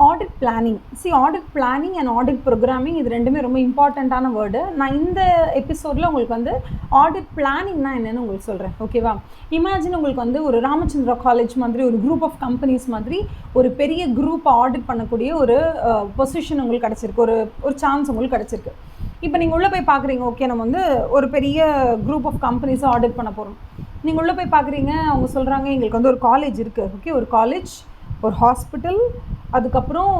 Audit planning. Audit planning and audit programming இது ரெண்டுமே ரொம்ப இம்பார்ட்டண்ட்டான வேர்டு. நான் இந்த எபிசோடில் உங்களுக்கு வந்து ஆடிட் பிளானிங்னா என்னென்னு உங்களுக்கு சொல்கிறேன். ஓகேவா? இமேஜின் உங்களுக்கு வந்து ஒரு ராமச்சந்திரா காலேஜ் மாதிரி ஒரு குரூப் ஆஃப் கம்பெனிஸ் மாதிரி ஒரு பெரிய குரூப்பை ஆடிட் பண்ணக்கூடிய ஒரு பொசிஷன் உங்களுக்கு கிடச்சிருக்கு, ஒரு சான்ஸ் உங்களுக்கு கிடச்சிருக்கு. இப்போ நீங்கள் உள்ளே போய் பார்க்குறீங்க, ஓகே நம்ம வந்து ஒரு பெரிய குரூப் ஆஃப் கம்பெனிஸை ஆடிட் பண்ண போகிறோம். நீங்கள் உள்ளே போய் பார்க்குறீங்க, அவங்க சொல்கிறாங்க எங்களுக்கு வந்து ஒரு காலேஜ் இருக்குது. ஓகே, ஒரு காலேஜ், ஒரு ஹாஸ்பிட்டல், அதுக்கப்புறம்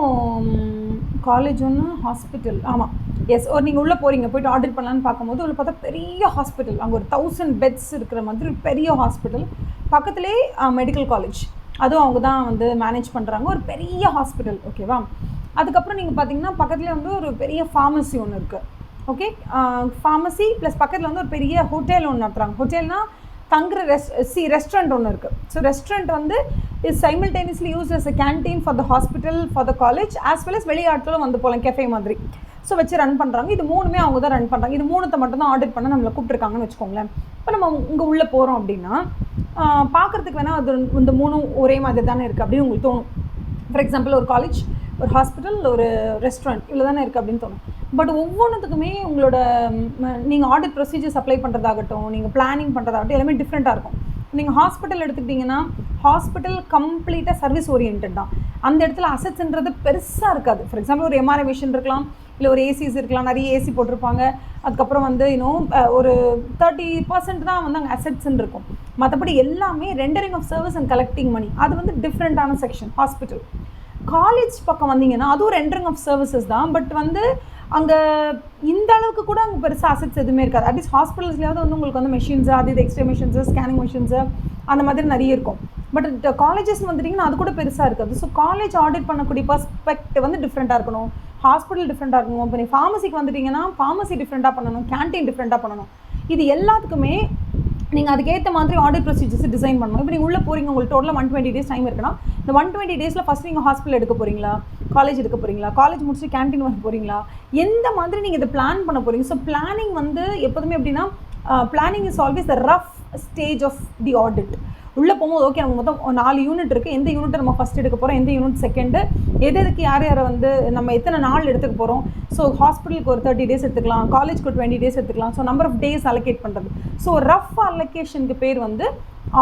காலேஜ் ஒன்று, ஹாஸ்பிட்டல். ஆமாம், எஸ். நீங்கள் உள்ளே போகிறீங்க, போய்ட்டு ஆடிட் பண்ணலான்னு பார்க்கும்போது உள்ள பார்த்தா பெரிய ஹாஸ்பிட்டல், அங்கே ஒரு 1000 பெட்ஸ் இருக்கிற மாதிரி ஒரு பெரிய ஹாஸ்பிட்டல், பக்கத்துலேயே மெடிக்கல் காலேஜ், அதுவும் அவங்க தான் வந்து மேனேஜ் பண்ணுறாங்க, ஒரு பெரிய ஹாஸ்பிட்டல். ஓகேவா? அதுக்கப்புறம் நீங்கள் பார்த்தீங்கன்னா பக்கத்துலேயே வந்து ஒரு பெரிய ஃபார்மசி ஒன்று இருக்குது. ஓகே, ஃபார்மசி ப்ளஸ் பக்கத்தில் வந்து ஒரு பெரிய ஹோட்டல் ஒன்று நடத்துகிறாங்க. ஹோட்டல்னால் தங்குற ரெஸ்டாரண்ட் ஒன்று இருக்குது. ஸோ ரெஸ்டாரண்ட் வந்து is simultaneously use as a canteen for the hospital, for the college, as well as வெளியாட்களும் வந்து போகலாம், கெஃபே மாதிரி. ஸோ வச்சு ரன் பண்ணுறாங்க. இது மூணுமே அவங்க தான் ரன் பண்ணுறாங்க. இது மூணுத்தை மட்டும் தான் ஆடிட் பண்ண நம்மளை கூப்பிட்ருக்காங்கன்னு வச்சுக்கோங்களேன். இப்போ நம்ம இங்கே உள்ளே போகிறோம் அப்படின்னா பார்க்குறதுக்கு வேணால் அது இந்த மூணும் ஒரே மாதிரி தானே இருக்குது அப்படின்னு உங்களுக்கு தோணும். ஃபார் எக்ஸாம்பிள் ஒரு காலேஜ், ஒரு ஹாஸ்பிட்டல், ஒரு ரெஸ்டாரண்ட், இவ்வளோ தானே இருக்குது அப்படின்னு தோணும். பட் ஒவ்வொன்றுத்துக்குமே உங்களோட நீங்கள் ஆடிட் ப்ரொசீஜர்ஸ் அப்ளை பண்ணுறதாகட்டும், நீங்கள் பிளானிங் பண்ணுறதாகட்டும், எல்லாமே டிஃப்ரெண்ட்டாக இருக்கும். நீங்கள் ஹாஸ்பிட்டல் எடுத்துக்கிட்டிங்கன்னா ஹாஸ்பிட்டல் கம்ப்ளீட்டாக சர்வீஸ் ஓரியன்ட் தான். அந்த இடத்துல அசட்ஸ்ன்றது பெருசாக இருக்காது. ஃபார் எக்ஸாம்பிள் ஒரு எம்ஆர்ஐ மிஷின் இருக்கலாம், இல்லை ஒரு ஏசிஸ் இருக்கலாம், நிறைய ஏசி போட்டிருப்பாங்க. அதுக்கப்புறம் வந்து ஒரு 30% தான் வந்து அங்கே அசட்ஸ்ன்னு இருக்கும். மற்றபடி எல்லாமே rendering of service and collecting money, அது வந்து டிஃப்ரெண்ட்டான செக்ஷன். ஹாஸ்பிட்டல், காலேஜ் பக்கம் வந்தீங்கன்னா அதுவும் ரெண்டரிங் ஆஃப் சர்வீசஸ் தான். பட் வந்து அங்கே இந்த அளவுக்கு கூட அங்கே பெருசாக அசட்ஸ் எதுவுமே இருக்காது. அட்லீஸ்ட் ஹாஸ்பிட்டல்ஸ்லேயாவது வந்து உங்களுக்கு வந்து மெஷின்ஸு, அது இது எக்ஸ்ரே மிஷின்ஸு, ஸ்கேனிங் மிஷின்ஸு, அந்த மாதிரி நிறைய இருக்கும். பட் காலேஜஸ் வந்துட்டிங்கன்னா அது கூட பெருசாக இருக்காது. ஸோ காலேஜ் ஆடிட் பண்ணக்கூடிய பர்ஸ்பெக்டிவ் வந்து டிஃப்ரெண்ட்டாக இருக்கணும், ஹாஸ்பிட்டல் டிஃப்ரெண்ட்டாக இருக்கணும். இப்போ நீங்கள் ஃபார்மசிக்கு வந்துட்டிங்கன்னா ஃபார்மசி டிஃப்ரெண்ட்டாக பண்ணணும், கேன்டீன் டிஃப்ரெண்ட்டாக பண்ணணும். இது எல்லாத்துக்குமே நீங்கள் அதுக்கேற்ற மாதிரி ஆடிட் ப்ரொசீஜர்ஸ் டிசைன் பண்ணணும். இப்போ நீங்கள் உள்ளே போகிறீங்க, உங்களுக்கு டோட்டலாக 120 days டைம் இருக்குன்னா, இந்த 120 daysல ஃபஸ்ட் நீங்கள் ஹாஸ்பிட்டல் எடுக்க போகிறீங்களா, காலேஜ் எடுக்க போகிறீங்களா, காலேஜ் முடிச்சுட்டு கேன்டீன் வர போகிறீங்களா, எந்த மாதிரி நீங்கள் இதை பிளான் பண்ண போகிறீங்க. ஸோ பிளானிங் வந்து எப்போதுமே எப்படின்னா, planning is always the rough stage of the audit. உள்ளே போகும்போது ஓகே நமக்கு மொத்தம் 4 யூனிட் இருக்குது, எந்த யூனிட்டை நம்ம ஃபஸ்ட் எடுக்க போகிறோம், எந்த யூனிட் செகண்டு, எதுக்கு யார் யாரை வந்து நம்ம எத்தனை நாள் எடுத்துக்க போகிறோம். ஸோ ஹாஸ்பிட்டலுக்கு ஒரு 30 days எடுத்துக்கலாம், காலேஜ்க்கு ஒரு 20 days எடுத்துக்கலாம். So number of days allocate பண்ணுறது. ஸோ ரஃப் அலோகேஷனுக்கு பேர் வந்து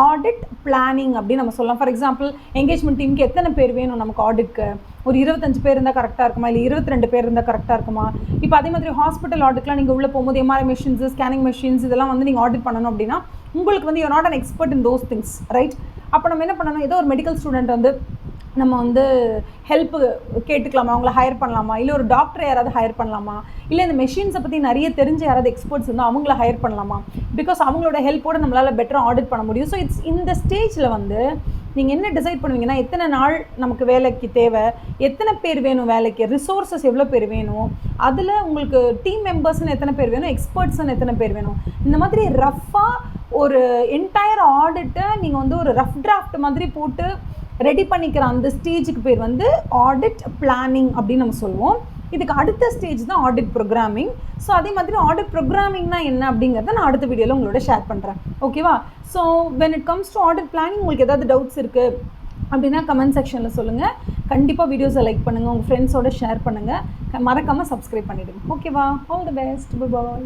ஆடிட் பிளானிங் அப்படின்னு நம்ம சொல்லலாம். ஃபார் எக்ஸாம்பிள் எங்கேஜ்மெண்ட் டீமுக்கு எத்தனை பேர் வேணும் நமக்கு ஆடிட்க்கு, ஒரு 25 பேர் இருந்தால் கரெக்டாக இருக்குமா, இல்லை 22 பேர் இருந்தால் கரெக்டாக இருக்குமா. இப்போ அதே மாதிரி ஹாஸ்பிட்டல் ஆடிட்லாம் நீங்கள் உள்ளே போகும்போது எம்ஆர்ஐ மிஷின்ஸ், ஸ்கேனிங் மிஷின்ஸ் இதெல்லாம் வந்து நீங்கள் ஆடிட் பண்ணணும் அப்படின்னா உங்களுக்கு வந்து you not an expert in those things, right? அப்போ நம்ம என்ன பண்ணணும், ஏதோ ஒரு மெடிக்கல் ஸ்டூடெண்ட் வந்து நம்ம வந்து ஹெல்ப்பு கேட்டுக்கலாமா, அவங்கள ஹையர் பண்ணலாமா, இல்லை ஒரு டாக்டரை யாராவது ஹையர் பண்ணலாமா, இல்லை இந்த மெஷின்ஸை பற்றி நிறைய தெரிஞ்ச யாராவது எக்ஸ்பர்ட்ஸ் இருந்தால் அவங்கள ஹையர் பண்ணலாமா. பிகாஸ் அவங்களோட ஹெல்ப்போடு நம்மளால் பெட்டராக ஆடிட் பண்ண முடியும். ஸோ இந்த ஸ்டேஜில் வந்து நீங்கள் என்ன டிசைட் பண்ணுவீங்கன்னா, எத்தனை நாள் நமக்கு வேலைக்கு தேவை, எத்தனை பேர் வேணும் வேலைக்கு, ரிசோர்ஸஸ் எவ்வளோ பேர் வேணும், அதில் உங்களுக்கு டீம் மெம்பர்ஸ்னு எத்தனை பேர் வேணும், எக்ஸ்பர்ட்ஸ்னு எத்தனை பேர் வேணும். இந்த மாதிரி ரஃப்பாக ஒரு என்டையர் ஆடிட்டை நீங்கள் வந்து ஒரு ரஃப் டிராஃப்ட் மாதிரி போட்டு ரெடி பண்ணிக்கிற அந்த ஸ்டேஜுக்கு பேர் வந்து ஆடிட் பிளானிங் அப்படின்னு நம்ம சொல்லுவோம். இதுக்கு அடுத்த ஸ்டேஜ் தான் ஆடிட் ப்ரோக்ராமிங். ஸோ அதே மாதிரி ஆடிட் ப்ரோக்ராமிங்னா என்ன அப்படிங்கிறத நான் அடுத்த வீடியோவில் உங்களோட ஷேர் பண்ணுறேன். ஓகேவா? So when it comes to audit planning உங்களுக்கு ஏதாவது டவுட்ஸ் இருக்குது அப்படின்னா கமெண்ட் செக்ஷனில் சொல்லுங்கள். கண்டிப்பாக வீடியோஸை லைக் பண்ணுங்கள், உங்கள் ஃப்ரெண்ட்ஸோட ஷேர் பண்ணுங்கள், மறக்காமல் சப்ஸ்கிரைப் பண்ணிவிடுங்க. ஓகேவா? All the best, bye bye.